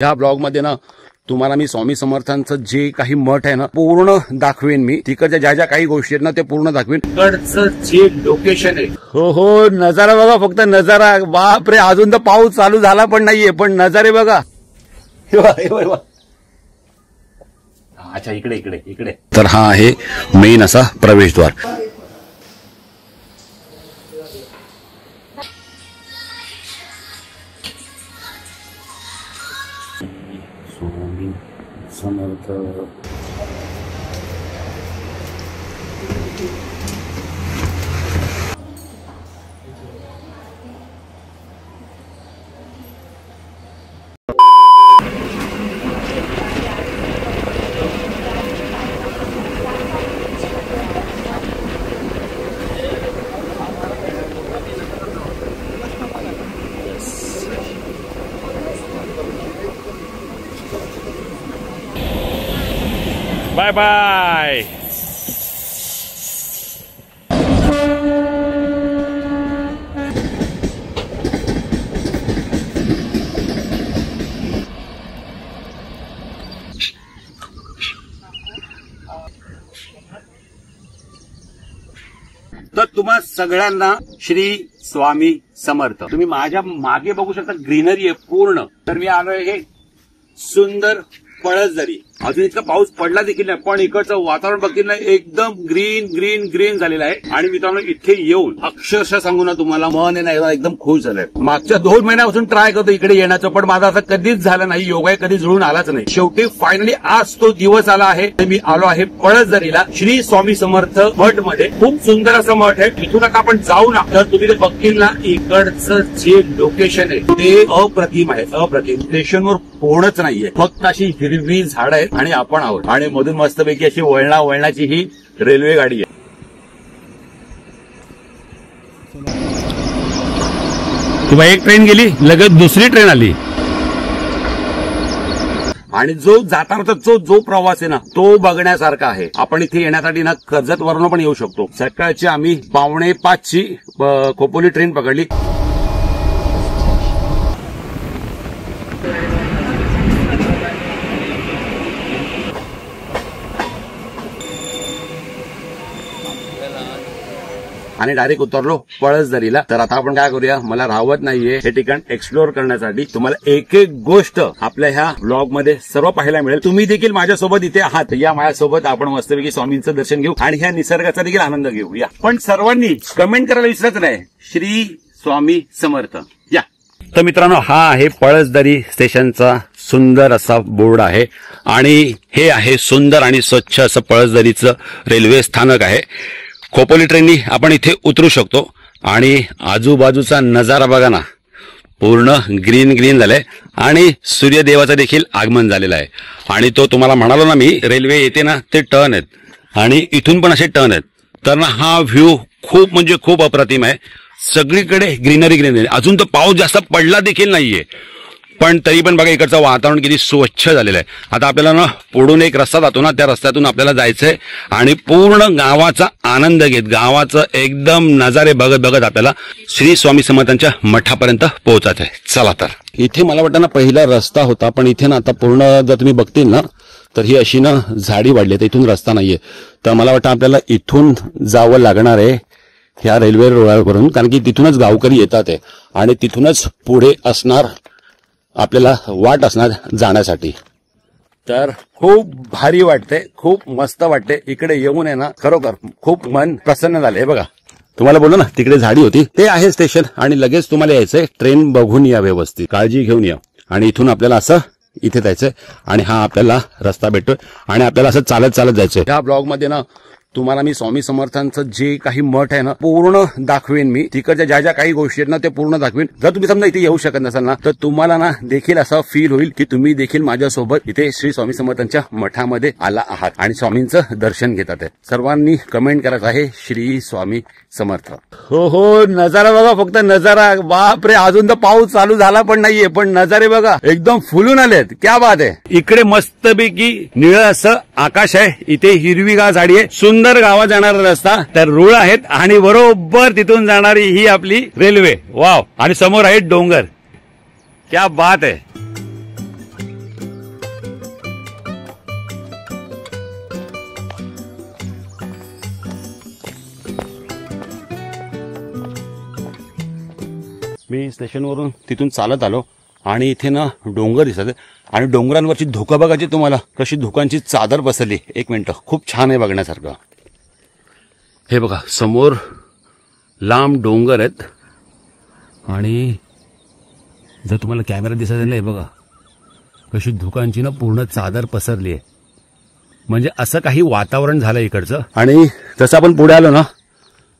या ब्लॉग मध्ये ना तुम्हाला मी स्वामी समर्थांचं जे काही मठ आहे ना पूर्ण दाखवेन। मी तिकडच्या ज्या ज्या काही गोष्टी आहेत ना ते पूर्ण दाखवेन। तिकडचं जे लोकेशन आहे, हो नजारा बघा, फक्त नजारा। बापरे, अजून तर पाऊस चालू झाला पण नाहीये, पण नजारे बघा। अच्छा, इकडे इकडे इकडे तर हा आहे मेन असा प्रवेशद्वार। Swami Samarth bye bye. तर तुम्हा सगळ्यांना श्री स्वामी समर्थ। तुम्ही माझ्या मागे बघू शकता, ग्रीनरी आहे पूर्ण। तर मी आलोय हे सुंदर पळसदरी। अजून इतका पाऊस पडला देखील नाही, पण इकडचं वातावरण बघतील ना एकदम ग्रीन ग्रीन ग्रीन झालेलं आहे। आणि मित्रांनो, इथे येऊन अक्षरशः सांगू ना तुम्हाला, मन आहे ना एकदम खुश झालंय। मागच्या 2 महिन्यापासून ट्राय करतो इकडे येण्याचं, पण माझा असं कधीच झालं नाही, योगाय कधी जुळून आलाच नाही। शेवटी फायनली आज तो दिवस आला आहे। मी आलो आहे पळसदरीला, श्री स्वामी समर्थ मठ मध्ये। खूप सुंदर असं मठ आहे। इथून आता आपण जाऊ ना, तर तुम्ही ते बघतील ना, इकडचं जे लोकेशन आहे ते अप्रतिम आहे, अप्रतिम। स्टेशनवर कोणच नाहीये, फक्त अशी हिरवी झाड आहेत आणि आपण आहोत। आणि मधून मस्तपैकी अशी वळणाची ही रेल्वे गाडी आहे। किंवा एक ट्रेन गेली, लगेच दुसरी ट्रेन आली। आणि जो जाताना जो प्रवास आहे ना तो बघण्यासारखा आहे। आपण इथे येण्यासाठी ना कर्जत वरून पण येऊ शकतो। सकाळची आम्ही 4:45ची खोपोली ट्रेन पकडली। आणि डायरेक्ट उतरलो पळसदरीला। तर आता आपण काय करूया, मला राहवत नाहीये हे ठिकाण एक्सप्लोर करण्यासाठी। तुम्हाला एक एक गोष्ट आपल्या ह्या ब्लॉग मध्ये सर्व पाहायला मिळेल। तुम्ही देखील माझ्यासोबत इथे आहात, या माझ्यासोबत आपण मस्तपैकी स्वामींचं दर्शन घेऊ आणि ह्या निसर्गाचा देखील आनंद घेऊ। या पण सर्वांनी कमेंट करायला विसरायचं नाही, श्री स्वामी समर्थ या। तर मित्रांनो, हा आहे पळसदरी स्टेशनचा सुंदर असा बोर्ड आहे आणि हे आहे सुंदर आणि स्वच्छ असं पळसदरीचं रेल्वे स्थानक आहे। खोपोली ट्रेननी आपण इथे उतरू शकतो आणि आजूबाजूचा नजारा बघा ना, पूर्ण ग्रीन ग्रीन झालंय आणि सूर्यदेवाचं देखील आगमन झालेलं आहे। आणि तो तुम्हाला म्हणालो ना मी, रेल्वे येते ना ते टर्न आहेत आणि इथून पण असे टर्न आहेत। तर ना हा व्ह्यू खूप म्हणजे खूप अप्रतिम आहे। सगळीकडे ग्रीनरी ग्रीनरी। अजून तर पाऊस जास्त पडला देखील नाहीये, पण तरी पण बघा इकडचं वातावरण किती स्वच्छ झालेलं आहे। आता आपल्याला ना पुढून एक रस्ता जातो ना, त्या रस्त्यातून आपल्याला जायचंय आणि पूर्ण गावाचा आनंद घेत, गावाचं एकदम नजारे बघत बघत आपल्याला श्री स्वामी समर्थांच्या मठापर्यंत पोहोचायचं आहे। चला, तर इथे मला वाटतं ना पहिला रस्ता होता, पण इथे ना आता पूर्ण जर तुम्ही बघतील ना तर ही अशी ना झाडी वाढली, तर इथून रस्ता नाहीये। तर मला वाटतं आपल्याला इथून जावं लागणार आहे ह्या रेल्वे रुळावरून, कारण की तिथूनच गावकरी येतात आहे आणि तिथूनच पुढे असणार आपल्याला वाट असणार जाण्यासाठी। तर खूप भारी वाटते, खूप मस्त वाटते इकडे येऊन आहे ना, खरोखर खूप मन प्रसन्न झाले। बघा, तुम्हाला बोललो ना तिकडे झाडी होती, ते आहे स्टेशन आणि लगेच तुम्हाला यायचंय। ट्रेन बघून या, व्यवस्थित काळजी घेऊन या आणि इथून आपल्याला असं इथे जायचंय आणि हा आपल्याला रस्ता भेटतोय आणि आपल्याला असं चालत चालत जायचंय। या ब्लॉग मध्ये ना तुम्हाला मी स्वामी समर्थांचं जे काही मठ आहे ना पूर्ण दाखवेन। मी तिकडच्या ज्या ज्या काही गोष्टी आहेत ना ते पूर्ण दाखवेन। जर तुम्ही समजा इथे येऊ शकत नसाल ना, तर तुम्हाला ना देखील असं फील होईल की तुम्ही देखील माझ्यासोबत इथे श्री स्वामी समर्थांच्या मठामध्ये आला आहात आणि स्वामींचं दर्शन घेतात आहे। सर्वांनी कमेंट करायचं आहे, श्री स्वामी समर्थ। हो नजारा बघा, फक्त नजारा। बापरे, अजून तर पाऊस चालू झाला पण नाहीये, पण नजारे बघा एकदम फुलून आलेत। क्या बात आहे। इकडे मस्तपैकी निळं असं आकाश आहे, इथे हिरवीगार झाडी आहे, सुंदर गावात जाणारा रस्ता, तर रुळ आहेत आणि बरोबर तिथून जाणारी ही आपली रेल्वे। वाव, आणि समोर आहे डोंगर। क्या बात आहे। मी स्टेशनवरून तिथून चालत आलो आणि इथे ना डोंगर दिसत आणि डोंगरांवरची धुकं बघायची तुम्हाला, कशी धुकांची चादर बसली. एक मिनिट, खूप छान आहे बघण्यासारखं. हे बघा समोर लांब डोंगर आहेत आणि जर तुम्हाला कॅमेरा दिसत नाही बघा कशी धुकांची ना पूर्ण चादर पसरली आहे. म्हणजे असं काही वातावरण झालं इकडचं. आणि जसं आपण पुढे आलो ना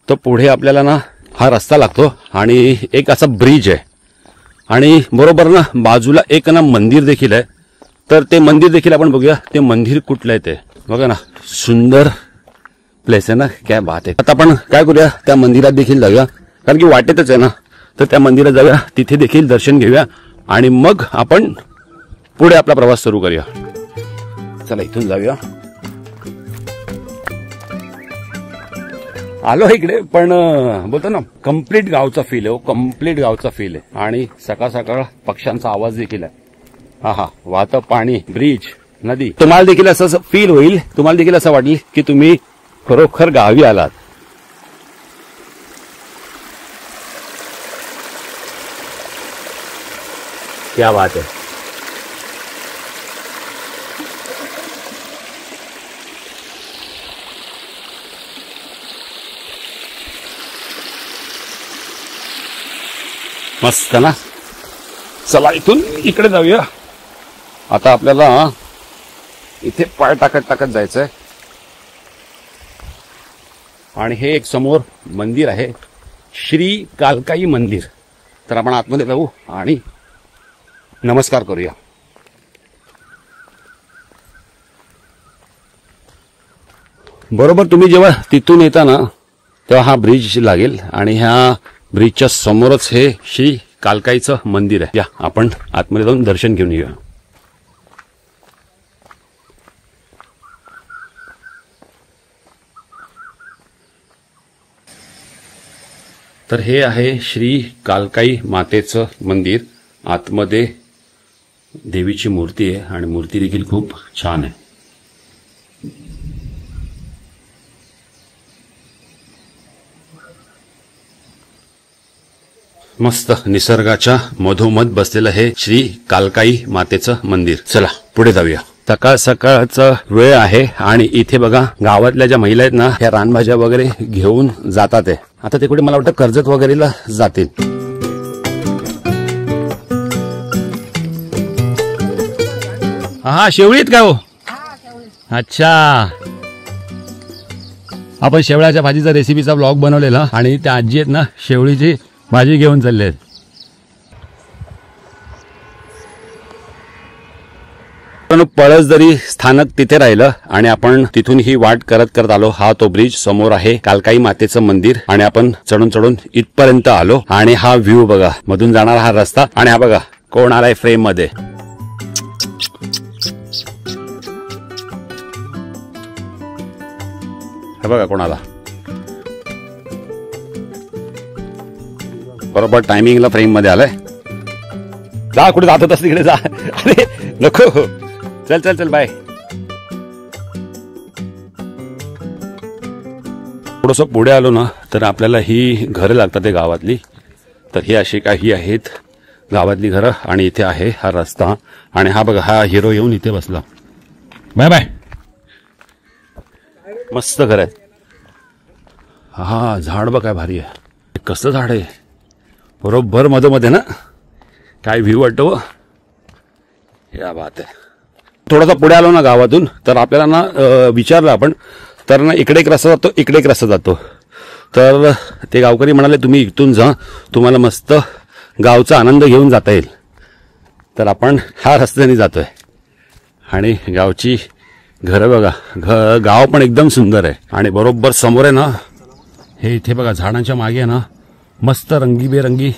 तर पुढे आपल्याला ना हा रस्ता लागतो आणि एक असा ब्रिज आहे आणि बरोबर ना बाजूला एक ना मंदिर देखील आहे. तर ते मंदिर देखील आपण बघूया. ते मंदिर कुठलं आहे ते बघा ना, सुंदर प्लेस आहे ना, काय बात आहे. आता आपण काय करूया, त्या मंदिरात देखील जाऊया, कारण की वाटेतच आहे ना. तर त्या मंदिरात जाऊया, तिथे देखील दर्शन घेऊया आणि मग आपण पुढे आपला प्रवास सुरू करूया. चला इथून जाऊया. आलो इकडे पण बोलतो ना कम्प्लीट गावचा फील आहे. कम्प्लीट गावचा फील आहे आणि सकाळ सकाळ पक्ष्यांचा आवाज देखील आहे. हा वाहतं पाणी, ब्रिज, नदी. तुम्हाला देखील असं फील होईल, तुम्हाला देखील असं वाटेल की तुम्ही खरोखर गावी आलात. क्या बात है. मस्त ना. चला इथून इकडे जाऊया. आता आपल्याला इथे पाय टाकत जायचंय आणि हे एक समोर मंदिर आहे, श्री कालकाई मंदिर. तर आपण आतमध्ये जाऊ आणि नमस्कार करूया. बरोबर तुम्ही जेव्हा तिथून येता ना तेव्हा हा ब्रिज लागेल आणि ह्या ब्रिजच्या समोरच हे श्री कालकाईचं मंदिर आहे. या आपण आतमध्ये जाऊन दर्शन घेऊन येऊया. तर हे आहे श्री कालकाई मातेचं मंदिर. आतमध्ये देवीची मूर्ती आहे आणि मूर्ती देखील खूप छान आहे. मस्त निसर्गाच्या मधोमध बसलेलं हे श्री कालकाई मातेचं मंदिर. चला पुढे जाऊया. सकाळ सकाळचा वेळ आहे आणि इथे बघा गावातल्या ज्या महिला आहेत ना ह्या रानभाज्या वगैरे घेऊन जातात आहे. आता तिकडे मला वाटतं कर्जत वगैरेला जातील. हा शेवळीत का हो? अच्छा, आपण शेवळ्याच्या भाजीचा रेसिपीचा ब्लॉग बनवलेला आणि त्या आजी आहेत ना शेवळीची भाजी घेऊन चालले आहेत. पळसदरी स्थानक तिथे राहिलं आणि आपण तिथून ही वाट करत करत आलो. हा तो ब्रिज समोर आहे, कालकाई मातेचं मंदिर. आणि आपण चढून इथपर्यंत आलो आणि हा व्ह्यू बघा, मधून जाणारा हा रस्ता आणि हा बघा कोण आलाय फ्रेम मध्ये. हे बघा कोणाला बरोबर टायमिंगला फ्रेम मध्ये आलाय. जा कुठे जात होतास तिकडे जा. अरे नको, चल चल चल बाय. थोडंसं पुढे आलो ना तर आपल्याला ही घरं लागतात ते गावातली. तर ही अशी काही आहेत गावातली घरं आणि इथे आहे हा रस्ता आणि हा बघा हा हिरो येऊन इथे बसला. Bye bye. मस्त घर आहे. हा झाड बघ काय भारी आहे. कसं झाड आहे, बरोबर मध्ये ना. काय व्ह्यू वाटतो. या बात आहे. थोडासा पुढे आलो ना गावातून तर आपल्याला ना विचारलं आपण तर ना इकडे एक रस्ता जातो, इकडे एक रस्ता जातो. तर ते गावकरी म्हणाले तुम्ही इथून जा, तुम्हाला मस्त गावचा आनंद घेऊन जाता येईल. तर आपण ह्या रस्त्याने जातोय आणि गावची घरं बघा, गाव पण एकदम सुंदर आहे. आणि बरोबर समोर आहे ना हे इथे बघा झाडांच्या मागे ना मस्त रंगीबेरंगी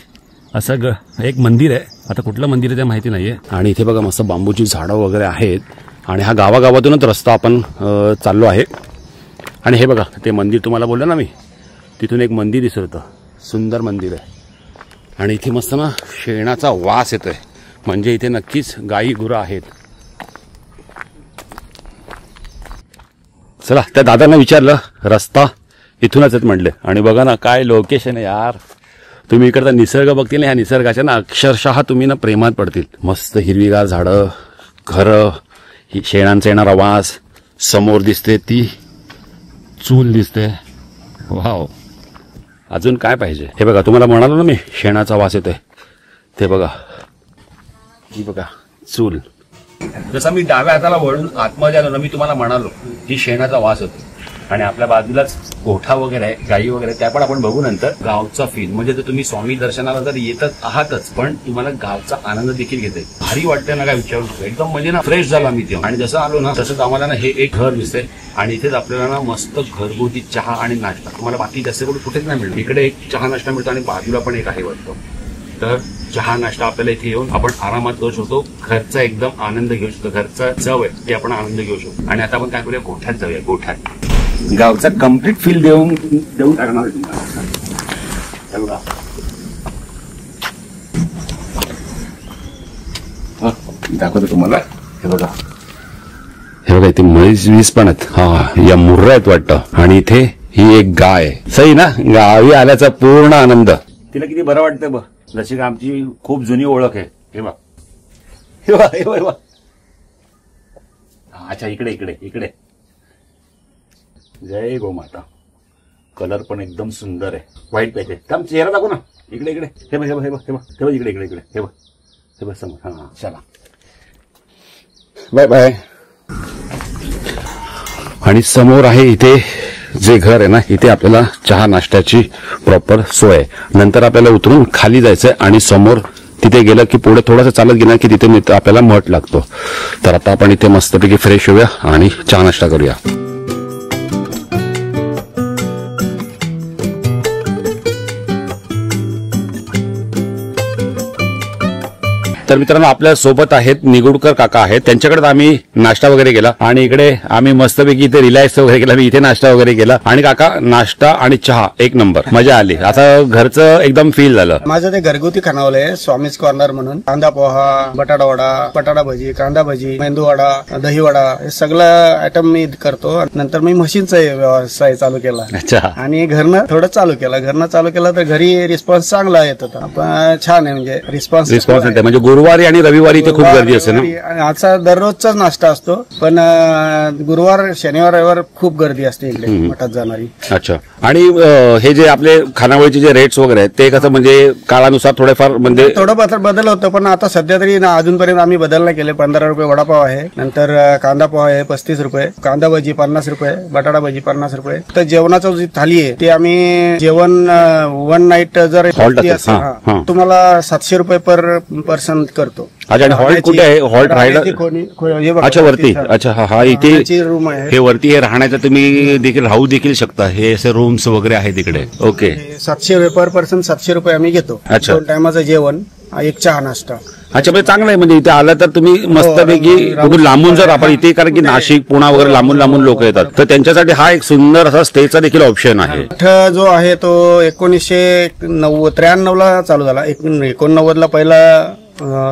असं एक मंदिर आहे. आता कुठलं मंदिर आहे ते माहिती नाहीये. आणि इथे बघा मस्त बांबूची झाडं वगैरे आहेत आणि हा गावागावातूनच रस्ता आपण चाललो आहे. आणि हे बघा ते मंदिर तुम्हाला बोललो ना मी, तिथून एक मंदिर दिसत होतं, सुंदर मंदिर आहे. आणि इथे मस्त ना शेणाचा वास येतोय, म्हणजे इथे नक्कीच गाई गुरं आहेत. चला त्या दादांना विचारलं, रस्ता इथूनच आहेत म्हटले. आणि बघा ना काय लोकेशन आहे यार, तुम्ही इकडचा निसर्ग बघतील, ह्या निसर्गाच्या ना अक्षरशः तुम्ही ना प्रेमात पडतील. मस्त हिरवीगार झाडं, घरं, शेणांचा येणारा वास, समोर दिसते ती चूल दिसते. वाव, अजून काय पाहिजे. हे बघा, तुम्हाला म्हणालो ना मी शेणाचा वास येतोय, ते बघा, ही बघा चूल. जसं मी डाव्या हाताला वळून आतमध्ये आलो ना, मी तुम्हाला म्हणालो की शेणाचा वास होतो. आणि आपल्या बाजूलाच गोठा वगैरे आहे, गाई वगैरे, त्या पण आपण बघू नंतर. गावचा फील म्हणजे जर तुम्ही स्वामी दर्शनाला जर येतच आहातच, पण तुम्हाला गावचा आनंद देखील घेते. भारी वाटतंय ना, काय विचारू नका. एकदम म्हणजे ना फ्रेश झाला मी तेव्हा. आणि जसं आलो ना तसंच आम्हाला ना हे एक घर दिसतंय आणि इथेच आपल्याला ना मस्त घरगुती चहा आणि नाश्ता. तुम्हाला बाकी जास्त कुठेच नाही मिळेल. इकडे एक चहा नाश्ता मिळतो आणि बाजूला पण एक आहे वाटतं. तर चहा नाश्ता आपल्याला इथे येऊन आपण आरामात करू शकतो. घरचा एकदम आनंद घेऊ शकतो. घरचा चव आहे ते आपण आनंद घेऊ शकतो. आणि आता आपण काय करूया, गोठ्यात जाऊया. गोठ्यात गावचा कम्प्लीट फील देऊन टाकणार आहे तुम्हाला. दाखवतो तुम्हाला. हे बघा, हे बघा, इथे म्हैस वीस पण आहेत. हा, या मुर्रा आहेत वाटतं. आणि इथे ही एक गाय. सही ना, गावी आल्याचा पूर्ण आनंद. तिला किती बरं वाटतंय बघ, जशी का आमची खूप जुनी ओळख आहे. हे बघ, हे बघ, हे बघ. अच्छा, इकडे इकडे इकडे. जय गोमाता. कलर पण एकदम सुंदर आहे. व्हाईट पाहिजे. थांब, चेहरा दाखव ना. इकडे इकडे. हे बघ, हे बघ, हे बघ, हे बघ, हे बघ, इकडे इकडे इकडे. हे बघ, हे बघ समोर. हा, चला, बाय बाय. आणि समोर आहे इथे जे घर आहे ना, इथे आपल्याला चहा नाश्त्याची प्रॉपर सोय आहे. नंतर आपल्याला उतरून खाली जायचंय आणि समोर तिथे गेलं की पुढे थोडंसं चालत गेलं की तिथे आपल्याला मठ लागतो. तर आता आपण इथे मस्तपैकी फ्रेश होऊया आणि चहा नाश्ता करूया. तर मित्रांनो, आपल्या सोबत आहेत निगुडकर काका आहेत. त्यांच्याकडे आम्ही नाश्ता वगैरे केला आणि इकडे आम्ही मस्तपैकी इथे रिलॅक्स वगैरे केला. मी इथे नाश्ता वगैरे केला आणि काका नाश्ता आणि चहा एक नंबर, मजा आली. आता घरचं एकदम फील झालं. माझं ते घरगुती खानावलं आहे, स्वामीज कॉर्नर म्हणून. कांदा पोहा, बटाटा वडा, बटाटा भजी, कांदा भजी, मेंदू वडा, दही वडा, हे सगळं आयटम मी करतो. नंतर मी मशीनचा व्यवसाय चालू केला. अच्छा. आणि घरनं थोडं चालू केलं तर घरी रिस्पॉन्स चांगला येत होता. पण छान आहे, म्हणजे रिस्पॉन्स येते. म्हणजे गुरुवारी आणि रविवारी इथे खूप गर्दी असते ना. आजचा दररोजचाच नाश्ता असतो, पण गुरुवार, शनिवार, रविवार खूप गर्दी असते इकडे मठात जाणारी. अच्छा. आणि हे जे आपले खानावळीचे जे रेट्स वगैरे आहेत ते कसं, म्हणजे काळानुसार थोडेफार म्हणजे थोडं बदल होतं. पण आता सध्या तरी अजूनपर्यंत आम्ही बदल नाही केले. 15 रुपये वडापाव आहे, नंतर कांदा पोहा आहे 35 रुपये, कांदा भजी 50 रुपये, बटाटा भजी 50 रुपये. तर जेवणाचं जी थाली आहे ते आम्ही जेवण वन नाईट जर तुम्हाला 700 रुपये पर पर्सन करतो. अच्छा. आणि हॉल्ट कुठे आहे? हॉल्ट राहायला? अच्छा, वरती. अच्छा, हा इथे रूम आहे. हे वरती हे राहण्याचं तुम्ही देखील राहू देखील शकता. हे असे रूम्स वगैरे आहे तिकडे. ओके. 700 रुपये पर पर्सन, 700 रुपये आम्ही घेतो. अच्छा. 2 टायमाचं जेवण, एक चहा नाश्ता. अच्छा, म्हणजे चांगलं आहे. म्हणजे इथे आलं तर तुम्ही मस्तपैकी लांबून जर आपण इथे, कारण की नाशिक, पुणा वगैरे लांबून लोक येतात, तर त्यांच्यासाठी हा एक सुंदर असा स्टेचा देखील ऑप्शन आहे. मठ जो आहे तो 1993 ला चालू झाला. 89 ला पहिला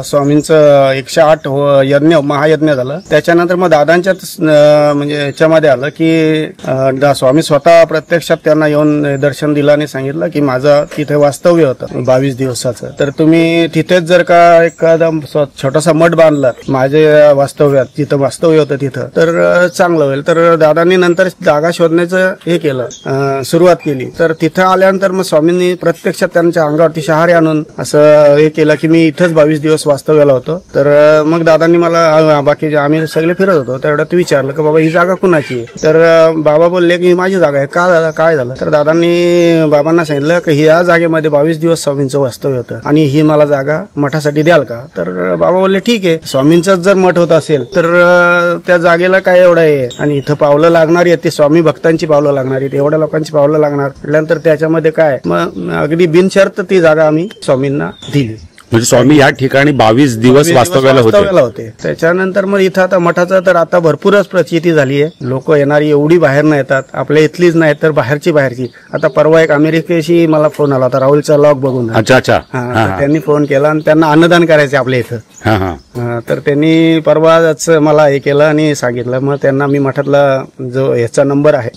स्वामींचं 108 यज्ञ, महायज्ञ झालं. त्याच्यानंतर मग दादांच्याच म्हणजे याच्यामध्ये आलं की स्वामी स्वतः प्रत्यक्षात त्यांना येऊन दर्शन दिलं आणि सांगितलं की माझं तिथे वास्तव्य होतं 22 दिवसाचं. तर तुम्ही तिथेच जर का एखादा छोटासा मठ बांधला माझ्या वास्तव्यात, जिथं वास्तव्य होतं तिथं, तर चांगलं होईल. तर दादांनी नंतर जागा शोधण्याचं हे केलं, सुरुवात केली. तर तिथं आल्यानंतर मग स्वामींनी प्रत्यक्षात त्यांच्या अंगावरती शहारे आणून असं हे केलं की मी इथंच 22 दिवस वास्तव्याला होतो. तर मग दादांनी मला, बाकी आम्ही सगळे फिरत होतो, तेवढ्यात विचारलं की बाबा ही जागा कुणाची आहे? तर बाबा बोलले की माझी जागा आहे. का दादा, काय झालं? तर दादांनी बाबांना सांगितलं की या जागेमध्ये 22 दिवस स्वामींचं वास्तव्य होतं आणि ही मला जागा मठासाठी द्याल का? तर बाबा बोलले ठीक आहे, स्वामींचाच जर मठ होत असेल तर त्या जागेला काय एवढं आहे, आणि इथं पावलं लागणारी आहेत, ती स्वामी भक्तांची पावलं लागणार आहेत, एवढ्या लोकांची पावलं लागणार म्हटल्यानंतर त्याच्यामध्ये काय, मग अगदी बिनशर्त ती जागा आम्ही स्वामींना दिली. म्हणजे स्वामी या ठिकाणी 22 दिवस वास्तव्याला होते. त्याच्यानंतर मग इथं आता मठाचं तर आता भरपूरच प्रचिती झाली आहे. लोक येणारी एवढी बाहेर न येतात, आपल्या इथलीच नाही तर बाहेरची. आता परवा एक अमेरिकेशी मला फोन आला होता राहुलचा लॉग बघून. अच्छा. त्यांनी फोन केला आणि त्यांना अन्नदान करायचे आपल्या इथं. तर त्यांनी परवाच मला हे केलं आणि सांगितलं. मग त्यांना मी मठातला जो ह्याचा नंबर आहे,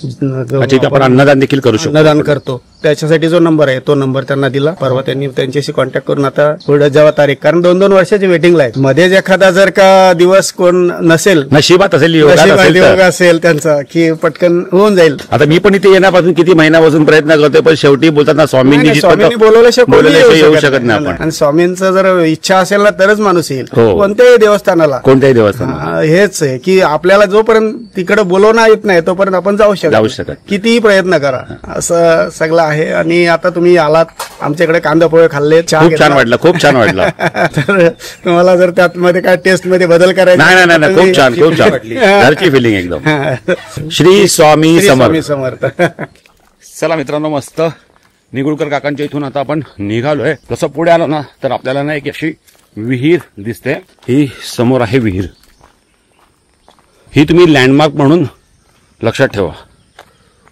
आपण अन्नदान देखील करू शकतो. अन्नदान करतो. त्याच्यासाठी जो नंबर आहे तो नंबर त्यांना दिला. परवा त्यांनी त्यांच्याशी कॉन्टॅक्ट करून आता पुढे जेव्हा तारीख, कारण 2-2 वर्षाची वेटिंगला आहे. मध्येच एखादा जर का दिवस कोण नसेल, नशिबात असेल, योगात असेल योग तर. असेल त्यांचा, की पटकन होऊन जाईल. आता मी पण इथे येण्यापासून किती महिन्यापासून प्रयत्न करतोय, पण शेवटी बोलतात ना स्वामींनी स्वामींनी बोलवल्याशिवाय येऊ शकत नाही आपण. आणि स्वामींचं जर इच्छा असेल ना तरच माणूस येईल हो. कोणत्याही देवस्थानाला. कोणत्याही देवस्थान हेच आहे की आपल्याला जोपर्यंत तिकडे बोलवणं येत नाही तोपर्यंत आपण जाऊ शकत, कितीही प्रयत्न करा, असं सगळं आहे. आणि आता तुम्ही आलात आमच्याकडे कांदा पोहे खाल्ले, चहा खूप छान वाटलं, खूप छान वाटलं. तर तुम्हाला जर त्यात मध्ये काय टेस्ट मध्ये बदल करायचा, नाही, खूप छान, खूप छान घरची फिलिंग एकदम. श्री स्वामी समर्थ. चला मित्रांनो, मस्त निगुळकर काकांच्या इथून आता आपण निघालोय. तसं पुढे आलो ना तर आपल्याला ना एक अशी विहीर दिसते. ही समोर आहे विहीर. ही तुम्ही लँडमार्क म्हणून लक्षात ठेवा.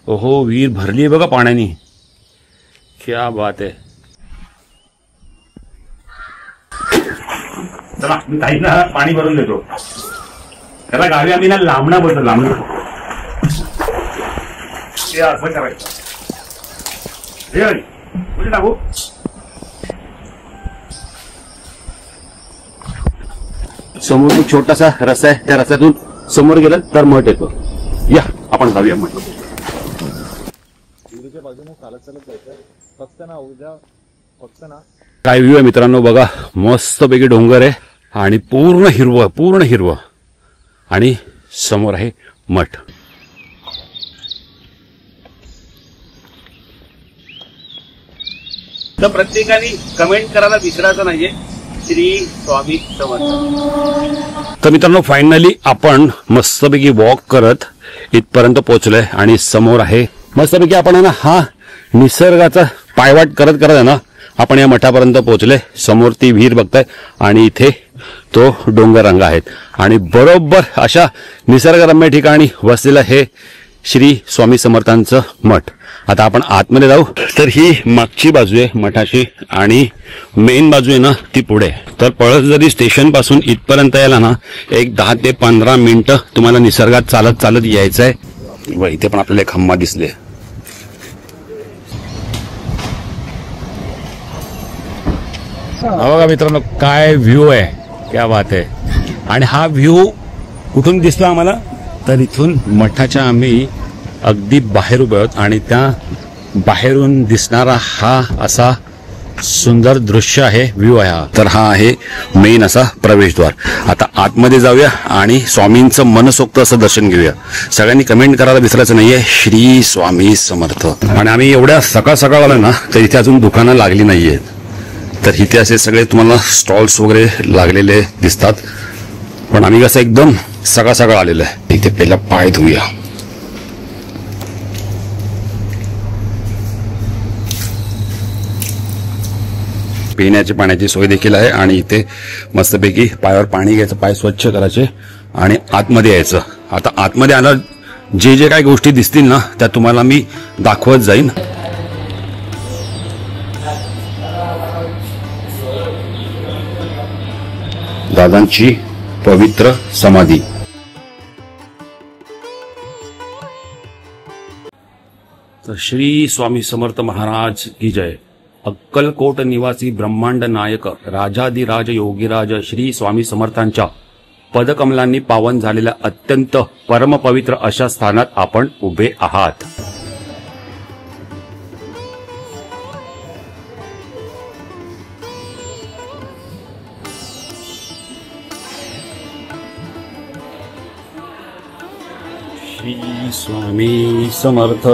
ओहो, विहीर भरली आहे बघा पाण्याने. क्या बात आहे. चला मी ताईंना पाणी भरून देतो. त्याला गावी आम्ही ना लांबणा बोलतो, लांबणा. ते असं करायचं. कुठे टाकू? समोर एक छोटासा रस्ता आहे, त्या रस्त्यातून समोर गेलं तर मठ येतो. या आपण जाऊया मठ. काय व्ह्यू आहे मित्रांनो, बघा मस्तपैकी डोंगर आहे आणि पूर्ण हिरवं, पूर्ण हिरवं. आणि समोर आहे मठ. तर प्रत्येकाने कमेंट करायला विसरायचं नाहीये. श्री स्वामी समर्थ. तर मित्रांनो, फायनली आपण मस्तपैकी वॉक करत इथपर्यंत पोहोचलोय आणि समोर आहे मस्तपैकी आपण आहे ना हा निसर्गाचा पायवाट करत करत आहे ना आपण या मठापर्यंत पोहोचले. समोर ती विहीर बघताय आणि इथे तो डोंगररांगा आहेत आणि बरोबर अशा निसर्गरम्य ठिकाणी वसलेलं हे श्री स्वामी समर्थांचं मठ. आता आपण आतमध्ये जाऊ. तर ही मागची बाजू आहे मठाची आणि मेन बाजू आहे ना ती पुढे. तर पळसदरी स्टेशन पासून इथपर्यंत यायला ना एक 10 ते 15 मिनिटं तुम्हाला निसर्गात चालत चालत यायचं आहे. व इथे पण आपल्याला एक खंबा दिसले. बघा मित्रांनो काय व्ह्यू आहे, क्या बात आहे. आणि हा व्ह्यू कुठून दिसला आम्हाला, तर इथून मठाच्या आम्ही अगदी बाहेर उभे आहोत आणि त्या बाहेरून दिसणारा हा असा सुंदर दृश्य आहे, व्ह्यू आहे हा. तर हा आहे मेन असा प्रवेशद्वार. आता आतमध्ये जाऊया आणि स्वामींचं मनसोक्त असं दर्शन घेऊया. सगळ्यांनी कमेंट करायला विसरायचं नाहीये, श्री स्वामी समर्थ. आणि आम्ही एवढ्या सकाळ सकाळ आलो ना तर इथे अजून दुकानं लागली नाहीयेत. तर इथे असे सगळे तुम्हाला स्टॉल्स वगैरे लागलेले दिसतात. पण आम्ही कसं एकदम सकाळ सकाळ आलेलं आहे. इथे पहिला पाय धुया. पिण्याची पाण्याची सोय देखील आहे आणि इथे मस्तपैकी पायावर पाणी घ्यायचं, पाय स्वच्छ करायचे आणि आतमध्ये यायचं. आता आतमध्ये आलं जे जे काही गोष्टी दिसतील ना त्या तुम्हाला मी दाखवत जाईन. दादांची पवित्र समाधी. तर श्री स्वामी समर्थ महाराज की जय. अक्कलकोट निवासी ब्रह्मांड नायक राजाधिराज योगीराज श्री स्वामी समर्थांच्या पदकमलांनी पावन झालेल्या अत्यंत परमपवित्र अशा स्थानात आपण उभे आहात. श्री स्वामी समर्थ.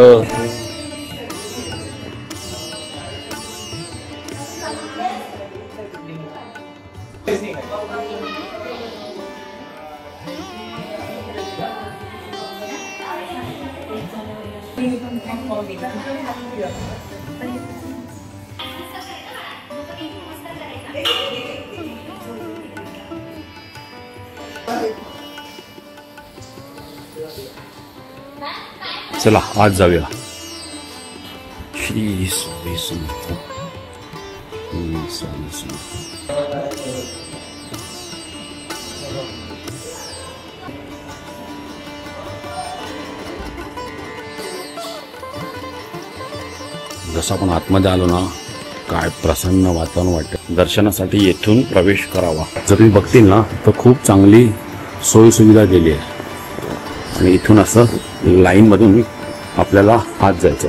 चला आज जाऊया. श्री स्वामी समर्थ. श्री स्वामी समर्थ. जसं आपण आतमध्ये आलो ना, काय प्रसन्न वातावरण वाटतं. दर्शनासाठी येथून प्रवेश करावा. जर तुम्ही बघतील ना तर खूप चांगली सोयी सुविधा दिली आहे आणि इथून असं लाईन मधून आपल्याला आत जायचं.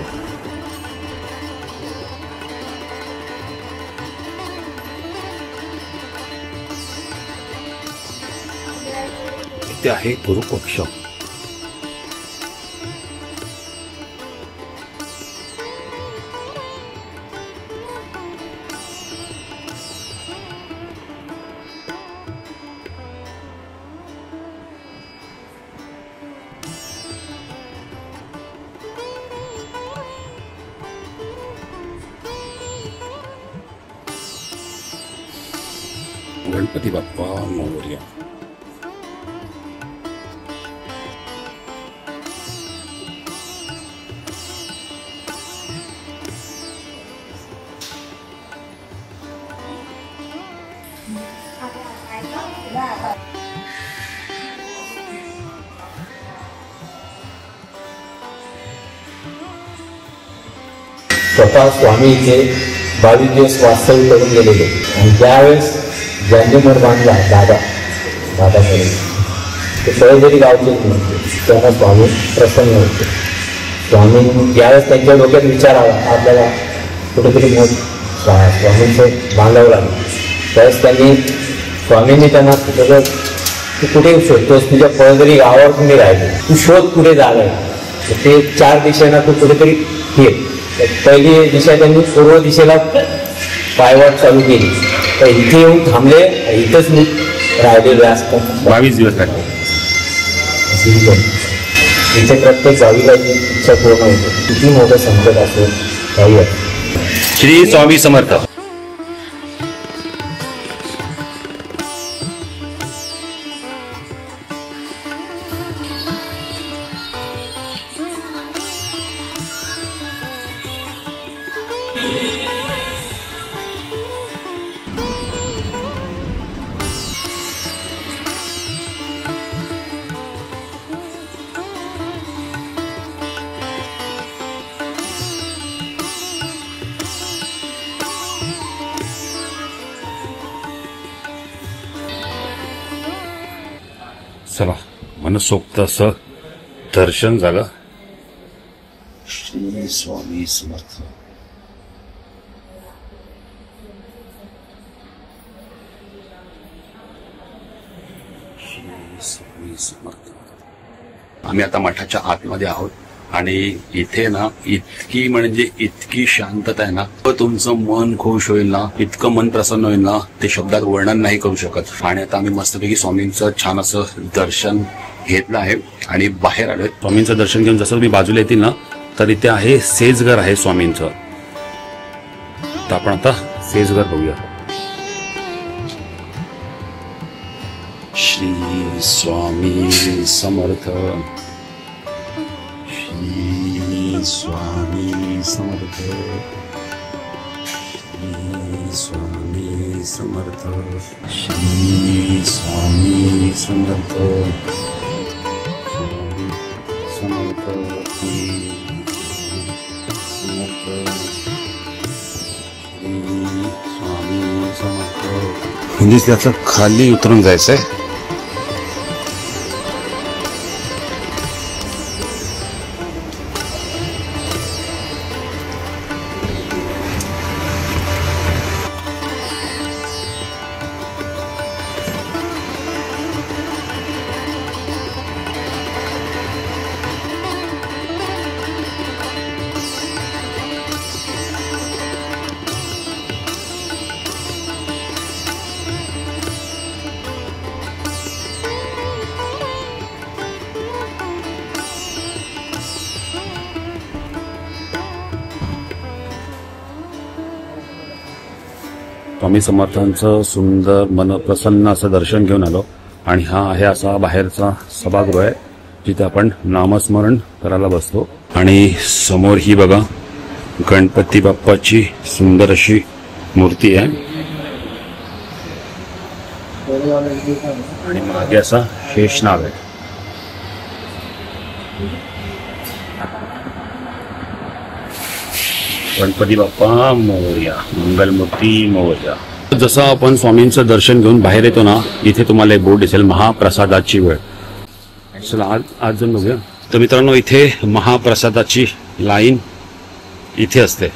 इथे आहे गुरुकक्ष. गणपती बाप्पा मोरया. स्वतः स्वामी इथे 22 दिवस वास्तव्य करून गेलेले आणि ज्यावेळेस ज्यांनीवर बांधला दादाकडे ते सगळे गावचे नव्हते, त्यांना स्वामी प्रसन्न होते. स्वामी ज्यावेळेस त्यांच्या डोक्यात विचार आला आपल्याला कुठेतरी स्वामींचं बांधावं लागलं, त्यावेळेस स्वामींनी त्यांना सगळं तू कुठे शोधतोस, तुझ्या पळदरी गावावर तुम्ही राहिले, तू शोध कुठे झालाय. ते 4 दिशेना तू कुठेतरी फिर. पहिली दिशा त्यांनी पूर्व दिशेला पायवाट चालू केली, तर इथे येऊन थांबले. इथंच मी राहिलेलो असतात 22 दिवस लागले. इथे प्रत्येक भाविकाची इच्छा पूर्ण होते, किती मोठं संकट असेल काही. श्री स्वामी समर्थ. चला, मनसोक्त असं दर्शन झालं. श्री स्वामी समर्थ. श्री स्वामी समर्थ. आम्ही आता मठाच्या आतमध्ये आहोत आणि इथे ना इतकी म्हणजे इतकी शांतता आहे ना, तुमचं मन खुश होईल ना, इतकं मन प्रसन्न होईल ना, ते शब्दात वर्णन नाही करू शकत. आणि आता आम्ही मस्तपैकी स्वामींचं छान असं दर्शन घेतलं आहे आणि बाहेर आलोय. स्वामींचं दर्शन घेऊन जसं तुम्ही बाजूला येतील ना, तर इथे आहे सेजघर आहे स्वामींचं. तर आपण आता सेजघर बघूया. श्री स्वामी समर्थ. श्री स्वामी समर्थ. श्री स्वामी समर्थ. श्री स्वामी समर्थ. समर्थ. श्री स्वामी समर्थ. म्हणजे त्याचं खाली उतरून जायचंय. स्वामी समर्थांचं सुंदर मन प्रसन्न असं दर्शन घेऊन आलो. आणि हा आहे असा बाहेरचा सभागृह आहे जिथे आपण नामस्मरण करायला बसतो. आणि समोर ही बघा गणपती बाप्पाची सुंदर अशी मूर्ती आहे आणि मागे असा शेषनाग आहे. गणपती बाप्पा मोरया, मंगलमूर्ती मोरया. जसं आपण स्वामींचं दर्शन घेऊन बाहेर येतो ना, इथे तुम्हाला एक बोर्ड दिसेल, महाप्रसादाची वेळ. चला आज जाऊन बघूया. तर मित्रांनो, इथे महाप्रसादाची लाईन इथे असते.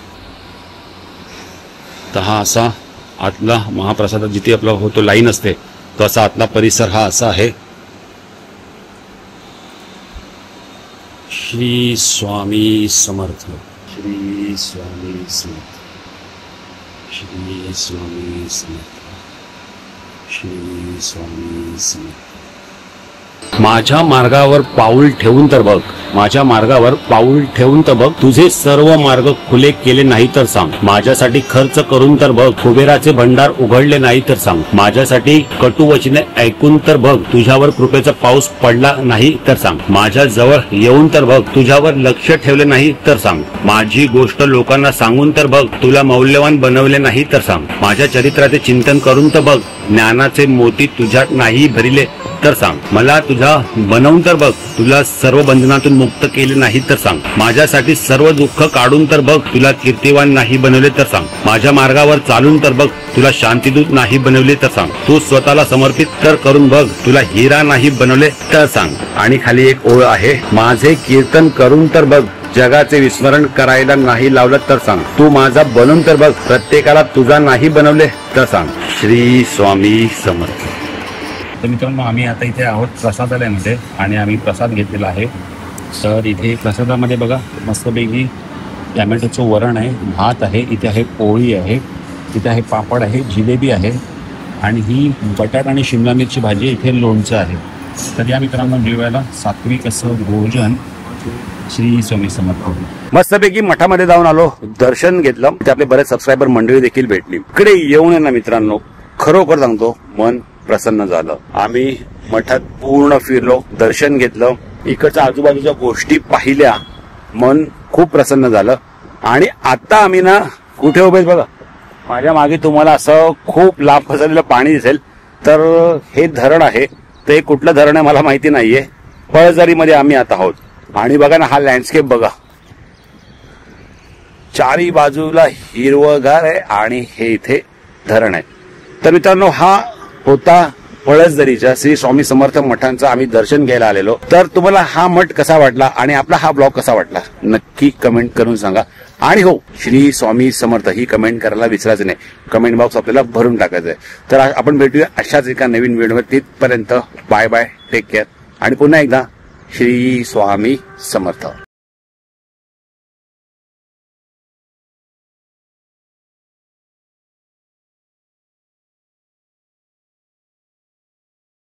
तर हा असा आतला महाप्रसाद जिथे आपला होतो लाईन असते, तो असा आतला परिसर हा असा आहे. श्री स्वामी समर्थ, श्री स्वामी समर्थ, श्री स्वामी समर्थ, श्री स्वामी समर्थ. माझ्या मार्गावर पाऊल ठेवून तर बघ, माझ्या मार्गावर पाऊल ठेवून तर बघ, तुझे सर्व मार्ग खुले केले नाही तर सांग. माझ्यासाठी खर्च करून तर बघ, कुबेराचे भंडार उघडले नाही तर सांग. माझ्यासाठी कटुवचने ऐकून तर बघ, तुझ्यावर कृपेचा पाऊस पडला नाही तर सांग. माझ्या जवळ येऊन तर बघ, तुझ्यावर लक्ष ठेवले नाही तर सांग. माझी गोष्ट लोकांना सांगून तर बघ, तुला मौल्यवान बनवले नाही तर सांग. माझ्या चरित्राचे चिंतन करून तर बघ, ज्ञानाचे मोती तुझ्यात नाही भरिले तर सांग. मला तुझा बनवून तर बघ, तुला सर्व बंधनातून मुक्त केले नाही तर सांग. माझ्यासाठी सर्व दुःख काढून तर बघ, तुला कीर्तिवान नाही बनवले तर सांग. माझ्या मार्गावर चालून तर बघ, तुला शांतिदूत नाही बनवले तर सांग. तू स्वतःला समर्पित तर करून बघ, तुला हिरा नाही बनवले तर सांग. आणि खाली एक ओळ आहे, माझे कीर्तन करून तर बघ, जगाचे विस्मरण करायला नाही लावलं तर सांग. तू माझा बनून तर बघ, प्रत्येकाला तुझा नाही बनवले तर सांग. श्री स्वामी समर्थ. तर मित्रांनो, आम्ही आता इथे आहोत प्रसादालयामध्ये आणि आम्ही प्रसाद घेतलेला आहे. तर इथे प्रसादामध्ये बघा, मस्तपैकी टॅमॅटोचं वरण आहे, भात आहे, इथे आहे पोळी आहे, इथे आहे पापड आहे, जिलेबी आहे आणि ही बटाटा आणि शिमला मिरची भाजी, इथे लोणचं आहे. तर या मित्रांनो, जेवायला सात्विक असं भोजन. श्री स्वामी समर्थ. मस्तपैकी मठामध्ये जाऊन आलो, दर्शन घेतलं, तिथे आपले बरेच सबस्क्रायबर मंडळी देखील भेटली. इकडे येऊन ना मित्रांनो, खरोखर सांगतो, मन प्रसन्न झालं. आम्ही मठात पूर्ण फिरलो, दर्शन घेतलं, इकडच्या आजूबाजूच्या गोष्टी पाहिल्या, मन खूप प्रसन्न झालं. आणि आता आम्ही ना कुठे उभे बघा, माझ्या मागे तुम्हाला असं खूप लांब पसरलेलं पाणी दिसेल. तर हे धरण आहे. तर हे कुठलं धरण आहे मला माहिती नाहीये. पळसदरीमध्ये आम्ही आता आहोत. आणि बघा ना, हा लँडस्केप बघा, चारी बाजूला हिरवगार आहे आणि हे इथे धरण आहे. तर मित्रांनो, हा होता पळसदरीच्या श्री स्वामी समर्थ मठांचं आम्ही दर्शन घ्यायला आलेलो. तर तुम्हाला हा मठ कसा वाटला आणि आपला हा ब्लॉग कसा वाटला नक्की कमेंट करून सांगा. आणि हो, श्री स्वामी समर्थ ही कमेंट करायला विसरायचं नाही. कमेंट बॉक्स आपल्याला भरून टाकायचं आहे. तर आपण भेटूया अशाच एका नवीन व्हिडिओमध्ये. तिथपर्यंत बाय बाय, टेक केअर आणि पुन्हा एकदा श्री स्वामी समर्थ.